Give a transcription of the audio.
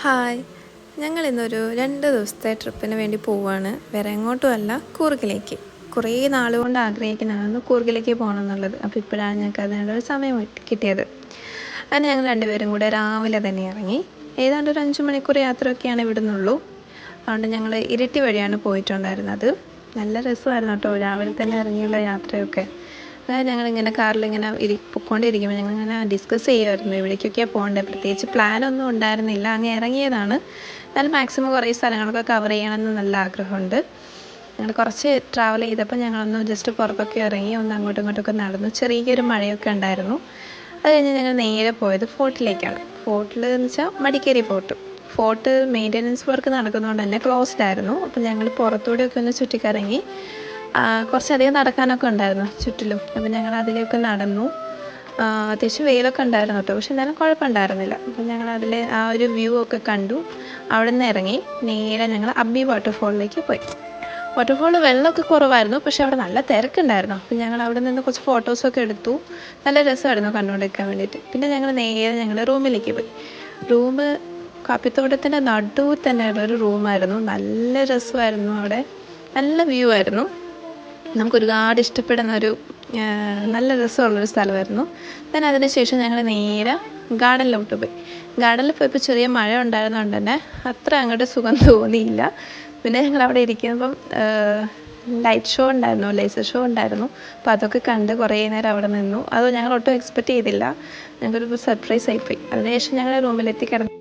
Hi, ഞങ്ങൾ ഇന്നൊരു 2 ദിവസത്തെ ട്രിപ്പിന് വേണ്ടി പോവുകയാണ്. വേറെ എങ്ങോട്ടുമല്ല, കൂർഗിലേക്ക്. കുറേ നാളുകൊണ്ട് ആഗ്രഹിക്കുന്നതാണ് കൂർഗിലേക്ക് പോകണം എന്നുള്ളത്. അപ്പോൾ ഇപ്പോഴാണ് ഞങ്ങൾക്ക് അതിനുള്ള ഒരു സമയം കിട്ടിയത്. അങ്ങനെ ഞങ്ങൾ രണ്ടുപേരും കൂടെ രാവിലെ തന്നെ ഇറങ്ങി. ഏതാണ്ട് ഒരു 5 മണിക്കൂർ യാത്രയൊക്കെയാണ് ഇവിടുന്നുള്ളൂ. അതുകൊണ്ട് ഞങ്ങൾ ഇരിട്ടി വഴിയാണ് പോയിട്ടുണ്ടായിരുന്നത്. നല്ല രസമായിരുന്നു കേട്ടോ, രാവിലെ തന്നെ ഇറങ്ങിയുള്ള യാത്രയൊക്കെ. അതായത് ഞങ്ങളിങ്ങനെ കാറിലിങ്ങനെ പൊയ്ക്കൊണ്ടിരിക്കുമ്പോൾ ഞങ്ങളിങ്ങനെ ഡിസ്കസ് ചെയ്യുമായിരുന്നു എവിടേക്കൊക്കെയാണ് പോകേണ്ടത്. പ്രത്യേകിച്ച് പ്ലാനൊന്നും ഉണ്ടായിരുന്നില്ല, അങ്ങ് ഇറങ്ങിയതാണ്. എന്നാലും മാക്സിമം കുറേ സ്ഥലങ്ങളൊക്കെ കവർ ചെയ്യണമെന്ന് നല്ല ആഗ്രഹമുണ്ട്. ഞങ്ങൾ കുറച്ച് ട്രാവൽ ചെയ്തപ്പോൾ ഞങ്ങളൊന്ന് ജസ്റ്റ് പുറത്തൊക്കെ ഇറങ്ങി ഒന്ന് അങ്ങോട്ടും ഇങ്ങോട്ടൊക്കെ നടന്നു. ചെറിയൊരു മഴയൊക്കെ ഉണ്ടായിരുന്നു. അത് കഴിഞ്ഞ് ഞങ്ങൾ നേരെ പോയത് ഫോർട്ടിലേക്കാണ്. ഫോർട്ടിൽ എന്ന് വെച്ചാൽ മടിക്കേരി ഫോർട്ട് മെയിൻ്റനൻസ് വർക്ക് നടക്കുന്നതുകൊണ്ട് തന്നെ ക്ലോസ്ഡ് ആയിരുന്നു. അപ്പോൾ ഞങ്ങൾ പുറത്തൂടെയൊക്കെ ഒന്ന് ചുറ്റിക്കറങ്ങി. കുറച്ചധികം നടക്കാനൊക്കെ ഉണ്ടായിരുന്നു ചുറ്റിലും. അപ്പോൾ ഞങ്ങൾ അതിലേക്ക് നടന്നു. അത്യാവശ്യം വെയിലൊക്കെ ഉണ്ടായിരുന്നു കേട്ടോ, പക്ഷെ എന്നാലും കുഴപ്പമുണ്ടായിരുന്നില്ല. അപ്പോൾ ഞങ്ങൾ അതിലെ ആ ഒരു വ്യൂ ഒക്കെ കണ്ടു. അവിടെ നിന്ന് ഇറങ്ങി നേരെ ഞങ്ങൾ അബ്ബി വാട്ടർഫോളിലേക്ക് പോയി. വാട്ടർഫോൾ വെള്ളമൊക്കെ കുറവായിരുന്നു, പക്ഷെ അവിടെ നല്ല തിരക്കുണ്ടായിരുന്നു. അപ്പോൾ ഞങ്ങൾ അവിടെ നിന്ന് കുറച്ച് ഫോട്ടോസൊക്കെ എടുത്തു. നല്ല രസമായിരുന്നു കണ്ടുകൊണ്ടിരിക്കാൻ വേണ്ടിയിട്ട്. പിന്നെ ഞങ്ങൾ നേരെ ഞങ്ങളുടെ റൂമിലേക്ക് പോയി. റൂം കാപ്പിത്തോട്ടത്തിൻ്റെ നടുവിൽ തന്നെയുള്ളൊരു റൂമായിരുന്നു. നല്ല രസമായിരുന്നു. അവിടെ നല്ല വ്യൂ ആയിരുന്നു. നമുക്കൊരുപാട് ഇഷ്ടപ്പെടുന്നൊരു നല്ല രസമുള്ളൊരു സ്ഥലമായിരുന്നു. പിന്നെ അതിന് ശേഷം ഞങ്ങൾ നേരെ ഗാർഡനിലോട്ട് പോയി. ഗാർഡനിൽ പോയപ്പോൾ ചെറിയ മഴ ഉണ്ടായിരുന്നതുകൊണ്ട് തന്നെ അത്ര അങ്ങോട്ട് സുഖം തോന്നിയില്ല. പിന്നെ ഞങ്ങൾ അവിടെ ഇരിക്കുമ്പം ലേസർ ഷോ ഉണ്ടായിരുന്നു. അപ്പോൾ അതൊക്കെ കണ്ട് കുറേ നേരം അവിടെ നിന്നു. അത് ഞങ്ങൾ ഒട്ടും എക്സ്പെക്റ്റ് ചെയ്തില്ല. ഞങ്ങൾക്കൊരു സർപ്രൈസ് ആയിപ്പോയി. അതിനുശേഷം ഞങ്ങൾ റൂമിലെത്തി കിടന്നു.